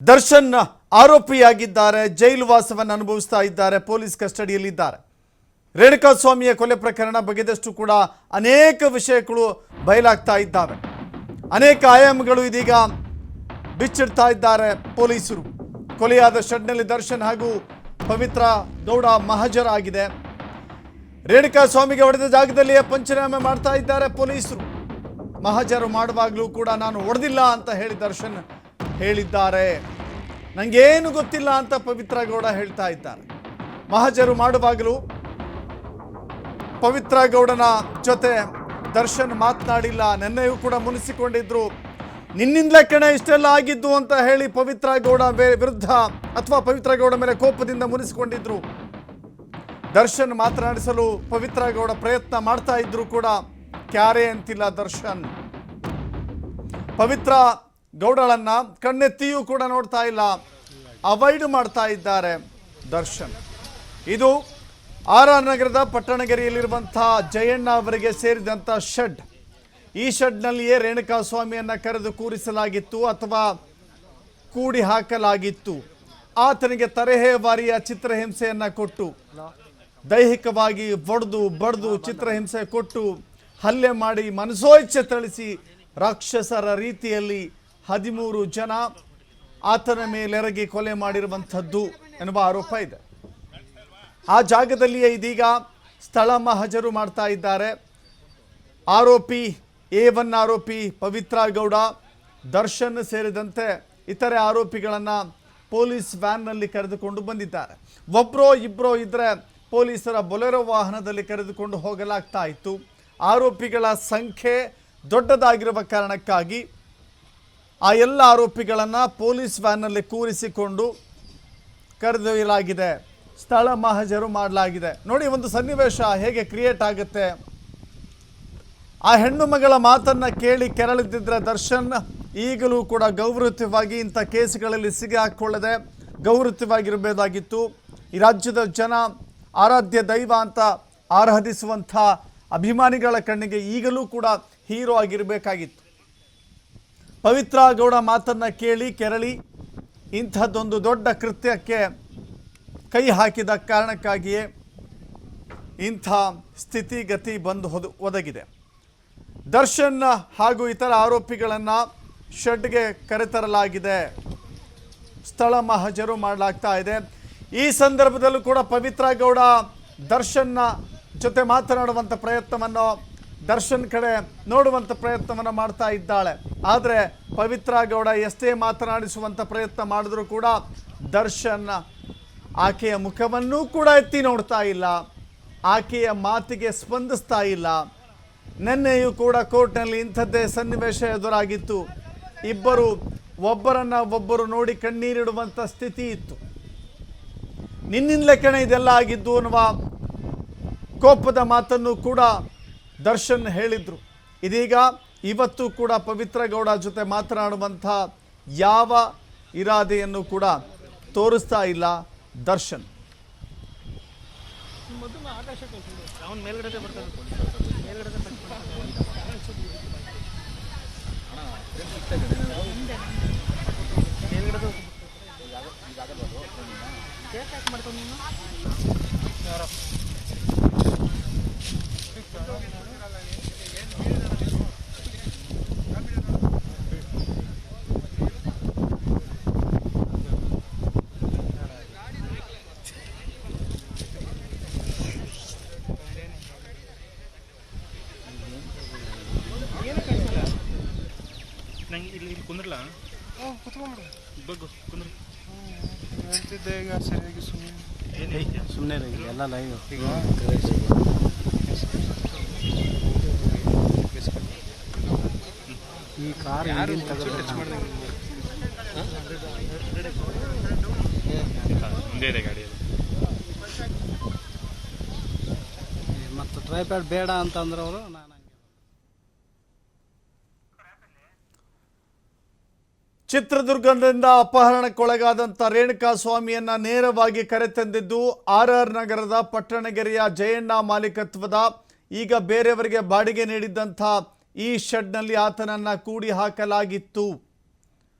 ದರ್ಶನ್ ಆರೋಪಿಯಾಗಿದ್ದಾರೆ, ಜೈಲು ವಾಸವನ್ನು ಅನುಭವಿಸ್ತಾ ಇದ್ದಾರೆ, ಪೊಲೀಸ್ ಕಸ್ಟಡಿಯಲ್ಲಿದ್ದಾರೆ. ರೇಣುಕಾಸ್ವಾಮಿಯ ಕೊಲೆ ಪ್ರಕರಣ ಬಗೆದಷ್ಟು ಕೂಡ ಅನೇಕ ವಿಷಯಗಳು ಬಯಲಾಗ್ತಾ ಇದ್ದಾವೆ. ಅನೇಕ ಆಯಾಮಗಳು ಇದೀಗ ಬಿಚ್ಚಿಡ್ತಾ ಇದ್ದಾರೆ ಪೊಲೀಸರು. ಕೊಲೆಯಾದ ಶೆಡ್ನಲ್ಲಿ ದರ್ಶನ್ ಹಾಗೂ ಪವಿತ್ರ ಗೌಡ ಮಹಜರಾಗಿದೆ. ರೇಣುಕಾಸ್ವಾಮಿಗೆ ಹೊಡೆದ ಜಾಗದಲ್ಲಿಯೇ ಪಂಚನಾಮೆ ಮಾಡ್ತಾ ಇದ್ದಾರೆ ಪೊಲೀಸರು. ಮಹಜರು ಮಾಡುವಾಗಲೂ ಕೂಡ ನಾನು ಹೊಡೆದಿಲ್ಲ ಅಂತ ಹೇಳಿ ದರ್ಶನ್ ಹೇಳಿದ್ದಾರೆ. ನನಗೇನು ಗೊತ್ತಿಲ್ಲ ಅಂತ ಪವಿತ್ರ ಗೌಡ ಹೇಳ್ತಾ ಇದ್ದಾರೆ. ಮಹಜರು ಮಾಡುವಾಗಲೂ ಪವಿತ್ರ ಗೌಡನ ಜೊತೆ ದರ್ಶನ್ ಮಾತನಾಡಿಲ್ಲ. ನೆನ್ನೆಯೂ ಕೂಡ ಮುನಿಸಿಕೊಂಡಿದ್ರು. ನಿನ್ನಿಂದಲೇ ಕಣೆ ಇಷ್ಟೆಲ್ಲ ಆಗಿದ್ದು ಅಂತ ಹೇಳಿ ಪವಿತ್ರ ಗೌಡ ವಿರುದ್ಧ ಅಥವಾ ಪವಿತ್ರ ಗೌಡ ಮೇಲೆ ಕೋಪದಿಂದ ಮುನಿಸಿಕೊಂಡಿದ್ರು. ದರ್ಶನ್ ಮಾತನಾಡಿಸಲು ಪವಿತ್ರ ಗೌಡ ಪ್ರಯತ್ನ ಮಾಡ್ತಾ ಇದ್ರು ಕೂಡ ಕ್ಯಾರೆ ಅಂತಿಲ್ಲ ದರ್ಶನ್. ಪವಿತ್ರ ಗೌಡಳನ್ನ ಕಣ್ಣೆತ್ತಿಯೂ ಕೂಡ ನೋಡ್ತಾ ಇಲ್ಲ, ಅವಾಯ್ಡ್ ಮಾಡ್ತಾ ಇದ್ದಾರೆ ದರ್ಶನ್. ಇದು ಆರ್.ಆರ್. ನಗರದ ಪಟ್ಟಣಗೆರೆಯಲ್ಲಿರುವಂತಹ ಜಯಣ್ಣ ಅವರಿಗೆ ಸೇರಿದಂಥ ಶೆಡ್. ಈ ಶೆಡ್ನಲ್ಲಿಯೇ ರೇಣುಕಾಸ್ವಾಮಿಯನ್ನು ಕರೆದು ಕೂರಿಸಲಾಗಿತ್ತು ಅಥವಾ ಕೂಡಿ ಹಾಕಲಾಗಿತ್ತು. ಆತನಿಗೆ ತರಹೇವಾರಿಯ ಚಿತ್ರಹಿಂಸೆಯನ್ನು ಕೊಟ್ಟು, ದೈಹಿಕವಾಗಿ ಬಡ್ದು ಚಿತ್ರಹಿಂಸೆ ಕೊಟ್ಟು, ಹಲ್ಲೆ ಮಾಡಿ, ಮನಸೋಚ್ಛೆ ಥಳಿಸಿ, ರಾಕ್ಷಸರ ರೀತಿಯಲ್ಲಿ 13 ಜನ ಆತನ ಮೇಲೆರಗಿ ಕೊಲೆ ಮಾಡಿರುವಂಥದ್ದು ಎನ್ನುವ ಆರೋಪ ಇದೆ. ಆ ಜಾಗದಲ್ಲಿಯೇ ಇದೀಗ ಸ್ಥಳ ಮಹಜರು ಮಾಡ್ತಾ ಇದ್ದಾರೆ. ಆರೋಪಿ A1 ಆರೋಪಿ ಪವಿತ್ರ ಗೌಡ, ದರ್ಶನ್ ಸೇರಿದಂತೆ ಇತರೆ ಆರೋಪಿಗಳನ್ನು ಪೊಲೀಸ್ ವ್ಯಾನ್ನಲ್ಲಿ ಕರೆದುಕೊಂಡು ಬಂದಿದ್ದಾರೆ. ಒಬ್ಬರೋ ಇಬ್ಬರೋ ಇದ್ದರೆ ಪೊಲೀಸರ ಬೊಲೆರೋ ವಾಹನದಲ್ಲಿ ಕರೆದುಕೊಂಡು ಹೋಗಲಾಗ್ತಾ ಇತ್ತು. ಆರೋಪಿಗಳ ಸಂಖ್ಯೆ ದೊಡ್ಡದಾಗಿರುವ ಕಾರಣಕ್ಕಾಗಿ ಆ ಎಲ್ಲ ಆರೋಪಿಗಳನ್ನು ಪೊಲೀಸ್ ವ್ಯಾನ್ನಲ್ಲಿ ಕೂರಿಸಿಕೊಂಡು ಕರೆದೊಯ್ಯಲಾಗಿದೆ. ಸ್ಥಳ ಮಹಜರು ಮಾಡಲಾಗಿದೆ. ನೋಡಿ, ಒಂದು ಸನ್ನಿವೇಶ ಹೇಗೆ ಕ್ರಿಯೇಟ್ ಆಗುತ್ತೆ. ಆ ಹೆಣ್ಣು ಮಗಳ ಮಾತನ್ನು ಕೇಳಿ ಕೆರಳಿದ್ದಿದ್ರೆ ದರ್ಶನ್ ಈಗಲೂ ಕೂಡ ಗೌರವಯುತವಾಗಿ ಇಂಥ ಕೇಸ್ಗಳಲ್ಲಿ ಸಿಗಾಕೊಳ್ಳದೆ ಗೌರವಯುತವಾಗಿರಬೇಕಾಗಿತ್ತು. ಈ ರಾಜ್ಯದ ಜನ ಆರಾಧ್ಯ ದೈವ ಅಂತ ಆರಾಧಿಸುವಂಥ ಅಭಿಮಾನಿಗಳ ಕಣ್ಣಿಗೆ ಈಗಲೂ ಕೂಡ ಹೀರೋ ಆಗಿರಬೇಕಾಗಿತ್ತು. ಪವಿತ್ರ ಗೌಡ ಮಾತನ್ನು ಕೇಳಿ ಕೆರಳಿ ಇಂಥದ್ದೊಂದು ದೊಡ್ಡ ಕೃತ್ಯಕ್ಕೆ ಕೈ ಹಾಕಿದ ಕಾರಣಕ್ಕಾಗಿಯೇ ಇಂಥ ಸ್ಥಿತಿಗತಿ ಬಂದು ಒದಗಿದೆ. ದರ್ಶನ್ ಹಾಗೂ ಇತರ ಆರೋಪಿಗಳನ್ನು ಶೆಡ್ಗೆ ಕರೆತರಲಾಗಿದೆ. ಸ್ಥಳ ಮಹಜರು ಮಾಡಲಾಗ್ತಾ ಇದೆ. ಈ ಸಂದರ್ಭದಲ್ಲೂ ಕೂಡ ಪವಿತ್ರ ಗೌಡ ದರ್ಶನ್ನ ಜೊತೆ ಮಾತನಾಡುವಂಥ ಪ್ರಯತ್ನವನ್ನು, ದರ್ಶನ್ ಕಡೆ ನೋಡುವಂಥ ಪ್ರಯತ್ನವನ್ನು ಮಾಡ್ತಾ ಇದ್ದಾಳೆ. ಆದರೆ ಪವಿತ್ರ ಗೌಡ ಎಷ್ಟೇ ಮಾತನಾಡಿಸುವಂಥ ಪ್ರಯತ್ನ ಮಾಡಿದ್ರೂ ಕೂಡ ದರ್ಶನ್ ಆಕೆಯ ಮುಖವನ್ನೂ ಕೂಡ ಎತ್ತಿ ನೋಡ್ತಾ ಇಲ್ಲ, ಆಕೆಯ ಮಾತಿಗೆ ಸ್ಪಂದಿಸ್ತಾ ಇಲ್ಲ. ನಿನ್ನೆಯೂ ಕೂಡ ಕೋರ್ಟ್ನಲ್ಲಿ ಇಂಥದ್ದೇ ಸನ್ನಿವೇಶ ಎದುರಾಗಿತ್ತು. ಒಬ್ಬರು ನೋಡಿ ಕಣ್ಣೀರಿಡುವಂಥ ಸ್ಥಿತಿ ಇತ್ತು. ನಿನ್ನಿಂದಲೇ ಕಣೆ ಇದೆಲ್ಲ ಆಗಿದ್ದು ಅನ್ನುವ ಕೋಪದ ಮಾತನ್ನು ಕೂಡ ದರ್ಶನ್ ಹೇಳಿದ್ರು. ಇದೀಗ ಇವತ್ತು ಕೂಡ ಪವಿತ್ರ ಗೌಡ ಜೊತೆ ಮಾತನಾಡುವಂಥ ಯಾವ ಇರಾದೆಯನ್ನು ಕೂಡ ತೋರಿಸ್ತಾ ಇಲ್ಲ ದರ್ಶನ್. ಇಲ್ಲಿ ಕುಂದ್ರಲ್ಲ ಕುತ್ಕೊಂಡ್ರು ಬಗ್ಗು ಕುಂದ್ರು ಹೇಳ್ತಿದ್ದೆ. ಈಗ ಸರಿಯಾಗಿ ಸುಮ್ಮನೆ ಎಲ್ಲ ಲೈವ್ ಈ ಕಾರ್ ಮುಂದೆ ಇದೆ ಗಾಡಿ ಮತ್ತು ಟ್ರೈಪ್ಯಾಡ್ ಬೇಡ ಅಂತಂದ್ರೆ ಅವರು. ಚಿತ್ರದುರ್ಗದಿಂದ ಅಪಹರಣಕ್ಕೊಳಗಾದಂಥ ರೇಣುಕಾಸ್ವಾಮಿಯನ್ನು ನೇರವಾಗಿ ಕರೆತಂದಿದ್ದು ಆರ್.ಆರ್. ನಗರದ ಪಟ್ಟಣಗೆರೆಯ ಜಯಣ್ಣ ಮಾಲೀಕತ್ವದ, ಈಗ ಬೇರೆಯವರಿಗೆ ಬಾಡಿಗೆ ನೀಡಿದ್ದಂಥ ಈ ಶೆಡ್ನಲ್ಲಿ ಆತನನ್ನು ಕೂಡಿ ಹಾಕಲಾಗಿತ್ತು.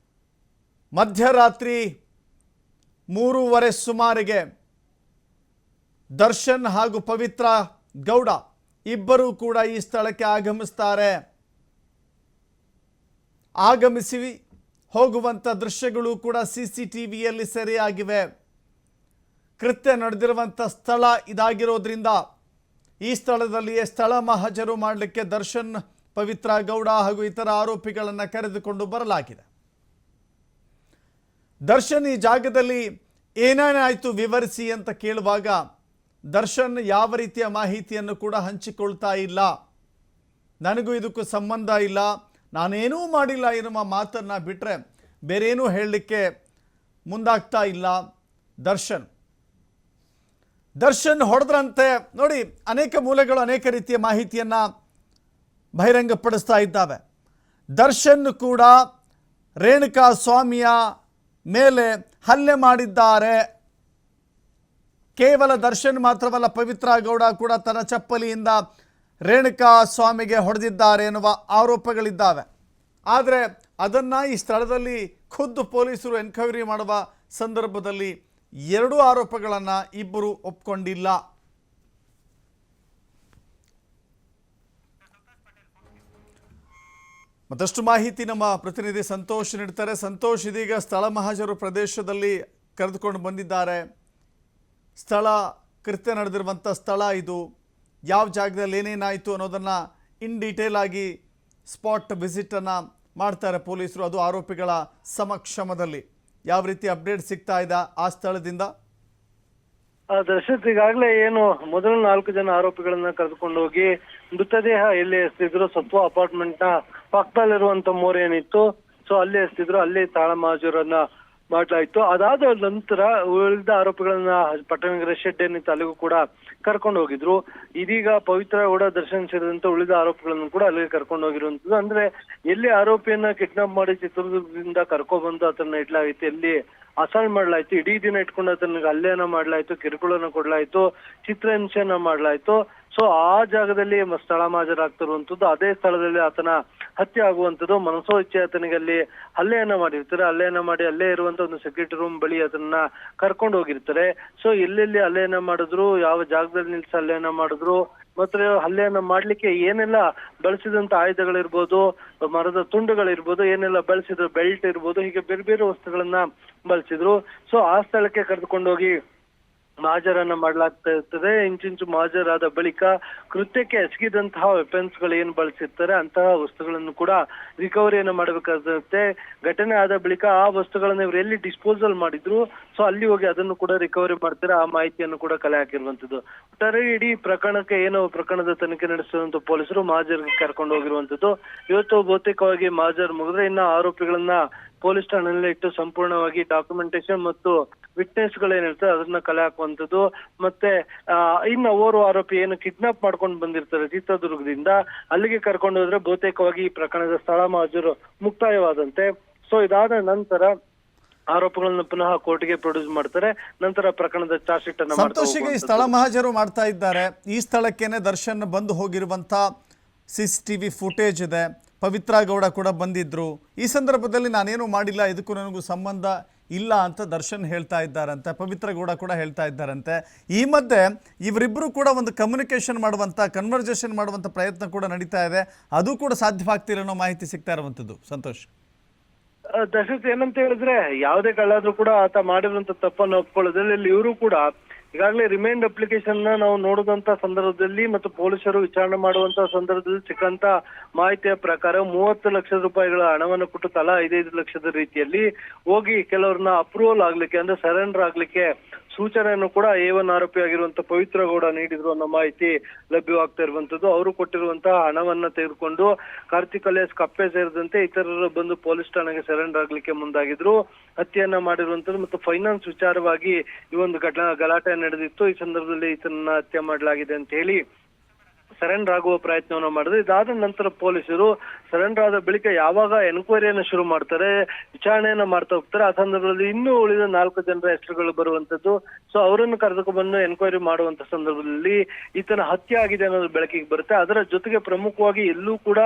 ಮಧ್ಯರಾತ್ರಿ 3:30 ಸುಮಾರಿಗೆ ದರ್ಶನ್ ಹಾಗೂ ಪವಿತ್ರ ಗೌಡ ಇಬ್ಬರೂ ಕೂಡ ಈ ಸ್ಥಳಕ್ಕೆ ಆಗಮಿಸ್ತಾರೆ. ಆಗಮಿಸಿ ಹೋಗುವಂಥ ದೃಶ್ಯಗಳು ಕೂಡ CCTVಯಲ್ಲಿ ಸೆರೆಯಾಗಿವೆ. ಕೃತ್ಯ ನಡೆದಿರುವಂಥ ಸ್ಥಳ ಇದಾಗಿರೋದ್ರಿಂದ ಈ ಸ್ಥಳದಲ್ಲಿಯೇ ಸ್ಥಳ ಮಹಜರು ಮಾಡಲಿಕ್ಕೆ ದರ್ಶನ್, ಪವಿತ್ರ ಗೌಡ ಹಾಗೂ ಇತರ ಆರೋಪಿಗಳನ್ನು ಕರೆದುಕೊಂಡು ಬರಲಾಗಿದೆ. ದರ್ಶನ್ ಈ ಜಾಗದಲ್ಲಿ ಏನೇನಾಯಿತು ವಿವರಿಸಿ ಅಂತ ಕೇಳುವಾಗ ದರ್ಶನ್ ಯಾವ ರೀತಿಯ ಮಾಹಿತಿಯನ್ನು ಕೂಡ ಹಂಚಿಕೊಳ್ತಾ ಇಲ್ಲ. ನನಗೂ ಇದಕ್ಕೂ ಸಂಬಂಧ ಇಲ್ಲ, ನಾನೇನೂ ಮಾಡಿಲ್ಲ ಎನ್ನುವ ಮಾತನ್ನು ಬಿಟ್ಟರೆ ಬೇರೇನೂ ಹೇಳಲಿಕ್ಕೆ ಮುಂದಾಗ್ತಾ ಇಲ್ಲ ದರ್ಶನ್ ಹೊಡೆದ್ರಂತೆ ನೋಡಿ. ಅನೇಕ ಮೂಲಗಳು ಅನೇಕ ರೀತಿಯ ಮಾಹಿತಿಯನ್ನು ಬಹಿರಂಗಪಡಿಸ್ತಾ ಇದ್ದಾವೆ. ದರ್ಶನ್ ಕೂಡ ರೇಣುಕಾ ಸ್ವಾಮಿಯ ಮೇಲೆ ಹಲ್ಲೆ ಮಾಡಿದ್ದಾರೆ. ಕೇವಲ ದರ್ಶನ್ ಮಾತ್ರವಲ್ಲ, ಪವಿತ್ರ ಗೌಡ ಕೂಡ ತನ್ನ ಚಪ್ಪಲಿಯಿಂದ ರೇಣುಕಾ ಸ್ವಾಮಿಗೆ ಹೊಡೆದಿದ್ದಾರೆ ಎನ್ನುವ ಆರೋಪಗಳಿದ್ದಾವೆ. ಆದರೆ ಅದನ್ನು ಈ ಸ್ಥಳದಲ್ಲಿ ಖುದ್ದು ಪೊಲೀಸರು ಎನ್ಕ್ವೈರಿ ಮಾಡುವ ಸಂದರ್ಭದಲ್ಲಿ ಎರಡೂ ಆರೋಪಗಳನ್ನು ಇಬ್ಬರು ಒಪ್ಕೊಂಡಿಲ್ಲ. ಮತ್ತಷ್ಟು ಮಾಹಿತಿ ನಮ್ಮ ಪ್ರತಿನಿಧಿ ಸಂತೋಷ್ ನೀಡ್ತಾರೆ. ಸಂತೋಷ್, ಇದೀಗ ಸ್ಥಳ ಮಹಜರು ಪ್ರದೇಶದಲ್ಲಿ ಕರೆದುಕೊಂಡು ಬಂದಿದ್ದಾರೆ. ಸ್ಥಳ, ಕೃತ್ಯ ನಡೆದಿರುವಂಥ ಸ್ಥಳ ಇದು, ಯಾವ ಜಾಗದಲ್ಲಿ ಏನೇನಾಯಿತು ಅನ್ನೋದನ್ನು ಇನ್ ಡೀಟೇಲ್ ಆಗಿ ಸ್ಪಾಟ್ ವಿಸಿಟನ್ನು ಮಾಡ್ತಾರೆ ಪೊಲೀಸರು, ಅದು ಆರೋಪಿಗಳ ಸಮಕ್ಷಮದಲ್ಲಿ. ಯಾವ ರೀತಿ ಅಪ್ಡೇಟ್ ಸಿಗ್ತಾ ಇದೆ ಆ ಸ್ಥಳದಿಂದ? ದರ್ಶತ್, ಈಗಾಗಲೇ ಏನು ಮೊದಲ 4 ಜನ ಆರೋಪಿಗಳನ್ನ ಕರೆದುಕೊಂಡು ಹೋಗಿ ಮೃತದೇಹ ಎಲ್ಲಿ ಎಸ್ತಿದ್ರು, ಸತ್ವ ಅಪಾರ್ಟ್ಮೆಂಟ್ ನ ಪಕ್ಕದಲ್ಲಿರುವಂತ ಮೋರ್ ಏನಿತ್ತು, ಸೊ ಅಲ್ಲಿ ಎಸ್ತಿದ್ರು, ಅಲ್ಲಿ ತಾಳ ಮಹಜೂರನ್ನ ಮಾಡಲಾಯಿತು. ಅದಾದ ನಂತರ ಉಳಿದ ಆರೋಪಿಗಳನ್ನ ಪಟ್ಟಣನಗರ ಶೆಡ್ ಏನಿತ್ತು ಅಲ್ಲಿಗೂ ಕೂಡ ಕರ್ಕೊಂಡು ಹೋಗಿದ್ರು. ಇದೀಗ ಪವಿತ್ರ ಗೌಡ, ದರ್ಶನ್ ಸೇರಿದಂತೆ ಉಳಿದ ಆರೋಪಿಗಳನ್ನು ಕೂಡ ಅಲ್ಲಿಗೆ ಕರ್ಕೊಂಡು ಹೋಗಿರುವಂತದ್ದು. ಅಂದ್ರೆ ಎಲ್ಲಿ ಆರೋಪಿಯನ್ನ ಕಿಡ್ನಾಪ್ ಮಾಡಿ ಚಿತ್ರದುರ್ಗದಿಂದ ಕರ್ಕೊಬಂದು ಆತನ ಇಡ್ಲಾಗಿತ್ತು, ಎಲ್ಲಿ ಅಸಾಲ್ಟ್ ಮಾಡ್ಲಾಯ್ತು, ಇಡೀ ದಿನ ಇಟ್ಕೊಂಡು ಆತನಿಗೆ ಹಲ್ಲೆಯನ್ನ ಮಾಡ್ಲಾಯ್ತು, ಕಿರುಕುಳನ್ನ ಕೊಡ್ಲಾಯ್ತು, ಚಿತ್ರಹಿಂಸೆಯನ್ನ ಮಾಡ್ಲಾಯ್ತು. ಸೊ ಆ ಜಾಗದಲ್ಲಿ ಸ್ಥಳ ಹಾಜರಾಗ್ತಿರುವಂತದ್ದು, ಅದೇ ಸ್ಥಳದಲ್ಲಿ ಆತನ ಹತ್ಯೆ ಆಗುವಂತದ್ದು. ಮನಸೋ ಇಚ್ಛೆ ಆತನಿಗೆ ಅಲ್ಲಿ ಹಲ್ಲೆಯನ್ನ ಮಾಡಿರ್ತಾರೆ. ಹಲ್ಲೆಯನ್ನ ಮಾಡಿ ಅಲ್ಲೇ ಇರುವಂತ ಒಂದು ಸೆಕ್ಯೂರಿಟಿ ರೂಮ್ ಬಳಿ ಅದನ್ನ ಕರ್ಕೊಂಡು ಹೋಗಿರ್ತಾರೆ. ಸೊ ಎಲ್ಲೆಲ್ಲಿ ಹಲ್ಲೆಯನ್ನ ಮಾಡಿದ್ರು, ಯಾವ ಜಾಗದಲ್ಲಿ ನಿಲ್ಸಿ ಹಲ್ಲೆಯನ್ನ ಮಾಡಿದ್ರು, ಮತ್ತೆ ಹಲ್ಲೆಯನ್ನ ಮಾಡ್ಲಿಕ್ಕೆ ಏನೆಲ್ಲ ಬಳಸಿದಂತ ಆಯುಧಗಳಿರ್ಬೋದು, ಮರದ ತುಂಡುಗಳಿರ್ಬೋದು, ಏನೆಲ್ಲ ಬಳಸಿದ್ರು, ಬೆಲ್ಟ್ ಇರ್ಬೋದು, ಹೀಗೆ ಬೇರೆ ಬೇರೆ ವಸ್ತುಗಳನ್ನ ಬಳಸಿದ್ರು. ಸೊ ಆ ಸ್ಥಳಕ್ಕೆ ಕರೆದುಕೊಂಡೋಗಿ ಮಹಜರನ್ನ ಮಾಡ್ಲಾಗ್ತಾ ಇರ್ತದೆ. ಇಂಚಿಂಚು ಮಹಜರಾದ ಬಳಿಕ ಕೃತ್ಯಕ್ಕೆ ಎಸಗಿದಂತಹ ವೆಪನ್ಸ್ ಗಳು ಏನ್ ಬಳಸಿರ್ತಾರೆ ಅಂತಹ ವಸ್ತುಗಳನ್ನು ಕೂಡ ರಿಕವರಿಯನ್ನ ಮಾಡಬೇಕಾಗುತ್ತೆ. ಘಟನೆ ಆದ ಬಳಿಕ ಆ ವಸ್ತುಗಳನ್ನ ಇವರು ಎಲ್ಲಿ ಡಿಸ್ಪೋಸಲ್ ಮಾಡಿದ್ರು, ಸೊ ಅಲ್ಲಿ ಹೋಗಿ ಅದನ್ನು ಕೂಡ ರಿಕವರಿ ಮಾಡ್ತಾರೆ. ಆ ಮಾಹಿತಿಯನ್ನು ಕೂಡ ಕಲೆ ಹಾಕಿರುವಂತದ್ದು. ಒಟ್ಟಾರೆ ಇಡೀ ಪ್ರಕರಣಕ್ಕೆ ಏನು ಪ್ರಕರಣದ ತನಿಖೆ ನಡೆಸಿರುವಂತ ಪೊಲೀಸರು ಮಹಜರ್ಗೆ ಕರ್ಕೊಂಡು ಹೋಗಿರುವಂತದ್ದು. ಇವತ್ತು ಬಹುತೇಕವಾಗಿ ಮಹಜರ್ ಮುಗಿದ್ರೆ ಇನ್ನ ಆರೋಪಿಗಳನ್ನ ಪೊಲೀಸ್ ಠಾಣೆಯಲ್ಲಿ ಇಟ್ಟು ಸಂಪೂರ್ಣವಾಗಿ ಡಾಕ್ಯುಮೆಂಟೇಶನ್ ಮತ್ತು ವಿಟ್ನೆಸ್ ಗಳೇನಿರ್ತದೆ ಅದನ್ನ ಕಲೆ ಹಾಕುವಂಥದ್ದು. ಮತ್ತೆ ಇನ್ನು ಓರ್ವ ಆರೋಪಿ ಏನು ಕಿಡ್ನಾಪ್ ಮಾಡ್ಕೊಂಡು ಬಂದಿರ್ತಾರೆ ಚಿತ್ರದುರ್ಗದಿಂದ, ಅಲ್ಲಿಗೆ ಕರ್ಕೊಂಡು ಹೋದ್ರೆ ಬಹುತೇಕವಾಗಿ ಈ ಪ್ರಕರಣದ ಸ್ಥಳ ಮಹಜರು ಮುಕ್ತಾಯವಾದಂತೆ. ಸೊ ಇದಾದ ನಂತರ ಆರೋಪಗಳನ್ನ ಪುನಃ ಕೋರ್ಟ್ಗೆ ಪ್ರೊಡ್ಯೂಸ್ ಮಾಡ್ತಾರೆ. ನಂತರ ಪ್ರಕರಣದ ಚಾರ್ಜ್ ಶೀಟ್ ಅನ್ನ ಸಂತೋಷಿಗೆ ಈ ಸ್ಥಳ ಮಹಜರು ಮಾಡ್ತಾ ಇದ್ದಾರೆ. ಈ ಸ್ಥಳಕ್ಕೇನೆ ದರ್ಶನ್ ಬಂದು ಹೋಗಿರುವಂತ CCTV ಫುಟೇಜ್ ಇದೆ. ಪವಿತ್ರ ಗೌಡ ಕೂಡ ಬಂದಿದ್ರು. ಈ ಸಂದರ್ಭದಲ್ಲಿ ನಾನೇನು ಮಾಡಿಲ್ಲ, ಇದಕ್ಕೂ ನನಗೂ ಸಂಬಂಧ ಇಲ್ಲ ಅಂತ ದರ್ಶನ್ ಹೇಳ್ತಾ ಇದ್ದಾರಂತೆ, ಪವಿತ್ರ ಗೌಡ ಕೂಡ ಹೇಳ್ತಾ ಇದ್ದಾರಂತೆ. ಈ ಮಧ್ಯೆ ಇವರಿಬ್ಬರು ಕೂಡ ಒಂದು ಕಮ್ಯುನಿಕೇಷನ್ ಮಾಡುವಂಥ, ಕನ್ವರ್ಜೇಷನ್ ಮಾಡುವಂಥ ಪ್ರಯತ್ನ ಕೂಡ ನಡೀತಾ ಇದೆ. ಅದು ಕೂಡ ಸಾಧ್ಯವಾಗ್ತಿಲ್ಲ ಅನ್ನೋ ಮಾಹಿತಿ ಸಿಗ್ತಾ ಇರುವಂಥದ್ದು. ಸಂತೋಷ್, ದರ್ಶತ್, ಏನಂತ ಹೇಳಿದ್ರೆ ಯಾವುದೇ ಕಳ್ಳಾದ್ರೂ ಕೂಡ ಆತ ಮಾಡಿರುವಂತ ತಪ್ಪನ್ನು ಒಪ್ಕೊಳ್ಳೋದ್ರಲ್ಲಿ ಇವರು ಕೂಡ ಈಗಾಗಲೇ ರಿಮೈಂಡ್ ಅಪ್ಲಿಕೇಶನ್ ನಾವು ನೋಡಿದಂತ ಸಂದರ್ಭದಲ್ಲಿ ಮತ್ತು ಪೊಲೀಸರು ವಿಚಾರಣೆ ಮಾಡುವಂತ ಸಂದರ್ಭದಲ್ಲಿ ಸಿಕ್ಕಂತ ಮಾಹಿತಿಯ ಪ್ರಕಾರ 30 ಲಕ್ಷ ರೂಪಾಯಿಗಳ ಹಣವನ್ನು ಕೊಟ್ಟು ತಲಾ 5 ಲಕ್ಷದ ರೀತಿಯಲ್ಲಿ ಹೋಗಿ ಕೆಲವ್ರನ್ನ ಅಪ್ರೂವಲ್ ಆಗ್ಲಿಕ್ಕೆ, ಅಂದ್ರೆ ಸರೆಂಡರ್ ಆಗ್ಲಿಕ್ಕೆ ಸೂಚನೆಯನ್ನು ಕೂಡ A1 ಆರೋಪಿ ಆಗಿರುವಂತ ಪವಿತ್ರ ಗೌಡ ನೀಡಿದ್ರು ಅನ್ನೋ ಮಾಹಿತಿ ಲಭ್ಯವಾಗ್ತಾ ಇರುವಂತದ್ದು. ಅವರು ಕೊಟ್ಟಿರುವಂತಹ ಹಣವನ್ನ ತೆಗೆದುಕೊಂಡು ಕಾರ್ತಿಕ್ ಅಲಿಯಾಸ್ ಕಪ್ಪೆ ಸೇರಿದಂತೆ ಇತರರು ಬಂದು ಪೊಲೀಸ್ ಠಾಣೆಗೆ ಸರೆಂಡರ್ ಆಗ್ಲಿಕ್ಕೆ ಮುಂದಾಗಿದ್ರು. ಹತ್ಯೆಯನ್ನ ಮಾಡಿರುವಂತದ್ದು ಮತ್ತು ಫೈನಾನ್ಸ್ ವಿಚಾರವಾಗಿ ಈ ಒಂದು ಗಲಾಟೆ ನಡೆದಿತ್ತು. ಈ ಸಂದರ್ಭದಲ್ಲಿ ಈತನನ್ನ ಹತ್ಯೆ ಮಾಡಲಾಗಿದೆ ಅಂತ ಹೇಳಿ ಸರೆಂಡರ್ ಆಗುವ ಪ್ರಯತ್ನವನ್ನು ಮಾಡಿದ್ರು. ಇದಾದ ನಂತರ ಪೊಲೀಸರು ಸರೆಂಡರ್ ಆದ ಬಳಿಕ ಯಾವಾಗ ಎನ್ಕ್ವೈರಿಯನ್ನು ಶುರು ಮಾಡ್ತಾರೆ, ವಿಚಾರಣೆಯನ್ನ ಮಾಡ್ತಾ ಹೋಗ್ತಾರೆ, ಆ ಸಂದರ್ಭದಲ್ಲಿ ಇನ್ನೂ ಉಳಿದ 4 ಜನರ ಹೆಸರುಗಳು ಬರುವಂತದ್ದು. ಸೊ ಅವರನ್ನು ಕರೆದುಕೊಂಡು ಎನ್ಕ್ವೈರಿ ಮಾಡುವಂತ ಸಂದರ್ಭದಲ್ಲಿ ಈತನ ಹತ್ಯೆ ಆಗಿದೆ ಅನ್ನೋದು ಬೆಳಕಿಗೆ ಬರುತ್ತೆ. ಅದರ ಜೊತೆಗೆ ಪ್ರಮುಖವಾಗಿ ಎಲ್ಲೂ ಕೂಡ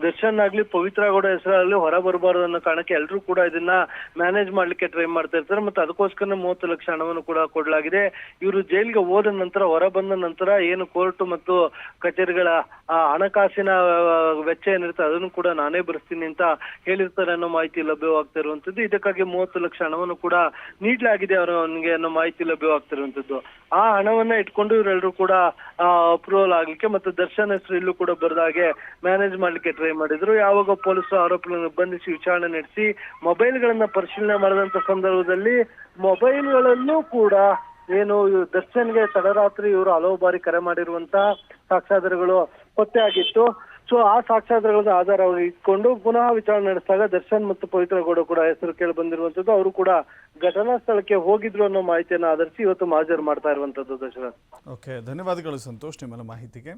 ದರ್ಶನ್ ಆಗ್ಲಿ ಪವಿತ್ರ ಗೌಡ ಹೆಸರಲ್ಲಿ ಹೊರ ಬರಬಾರದು ಅನ್ನೋ ಕಾರಣಕ್ಕೆ ಎಲ್ಲರೂ ಕೂಡ ಇದನ್ನ ಮ್ಯಾನೇಜ್ ಮಾಡ್ಲಿಕ್ಕೆ ಟ್ರೈ ಮಾಡ್ತಾ ಇರ್ತಾರೆ. ಮತ್ತೆ ಅದಕ್ಕೋಸ್ಕರ 30 ಲಕ್ಷ ಹಣವನ್ನು ಕೂಡ ಕೊಡಲಾಗಿದೆ. ಇವರು ಜೈಲಿಗೆ ಹೋದ ನಂತರ ಹೊರ ಬಂದ ನಂತರ ಏನು ಕೋರ್ಟ್ ಮತ್ತು ಕಚೇರಿಗಳ ಹಣಕಾಸಿನ ವೆಚ್ಚ ಏನಿರುತ್ತೆ ಅದನ್ನು ಕೂಡ ನಾನೇ ಭರಿಸ್ತೀನಿ ಅಂತ ಹೇಳಿರ್ತಾರೆ ಅನ್ನೋ ಮಾಹಿತಿ ಲಭ್ಯವಾಗ್ತಾ ಇರುವಂತದ್ದು. ಇದಕ್ಕಾಗಿ 30 ಲಕ್ಷ ಹಣವನ್ನು ಕೂಡ ನೀಡಲಾಗಿದೆ ಅವನಿಗೆ ಅನ್ನೋ ಮಾಹಿತಿ ಲಭ್ಯವಾಗ್ತಿರುವಂತದ್ದು. ಆ ಹಣವನ್ನ ಇಟ್ಕೊಂಡು ಇವರೆಲ್ಲರೂ ಕೂಡ ಅಪ್ರೂವಲ್ ಆಗ್ಲಿಕ್ಕೆ ಮತ್ತು ದರ್ಶನ್ ಹೆಸರು ಇಲ್ಲೂ ಕೂಡ ಬರದ ಹಾಗೆ ಮ್ಯಾನೇಜ್ ಮಾಡ್ಲಿಕ್ಕೆ ಟ್ರೈ ಮಾಡಿದ್ರು. ಯಾವಾಗ ಪೊಲೀಸರು ಆರೋಪಿಗಳನ್ನು ಬಂಧಿಸಿ ವಿಚಾರಣೆ ನಡೆಸಿ ಮೊಬೈಲ್ಗಳನ್ನ ಪರಿಶೀಲನೆ ಮಾಡಿದಂತ ಸಂದರ್ಭದಲ್ಲಿ ಮೊಬೈಲ್ಗಳಲ್ಲೂ ಕೂಡ ಏನು ದರ್ಶನ್ಗೆ ತಡರಾತ್ರಿ ಇವರು ಹಲವು ಬಾರಿ ಕರೆ ಮಾಡಿರುವಂತಹ ಸಾಕ್ಷ್ಯಾಧಾರಗಳು ಪತ್ತೆ ಆಗಿತ್ತು. ಸೊ ಆ ಸಾಕ್ಷ್ಯಾಧಾರಗಳನ್ನ ಆಧಾರವಾಗಿ ಇಟ್ಕೊಂಡು ಪುನಃ ವಿಚಾರಣೆ ನಡೆಸಿದಾಗ ದರ್ಶನ್ ಮತ್ತು ಪವಿತ್ರ ಗೌಡ ಕೂಡ ಹೆಸರು ಕೇಳಿ ಬಂದಿರುವಂತದ್ದು. ಅವರು ಕೂಡ ಘಟನಾ ಸ್ಥಳಕ್ಕೆ ಹೋಗಿದ್ರು ಅನ್ನೋ ಮಾಹಿತಿಯನ್ನು ಆಧರಿಸಿ ಇವತ್ತು ಹಾಜರು ಮಾಡ್ತಾ ಇರುವಂತದ್ದು. ದಶರಥ್, ಓಕೆ, ಧನ್ಯವಾದಗಳು ಸಂತೋಷ್ ನಿಮ್ಮೆಲ್ಲ ಮಾಹಿತಿಗೆ.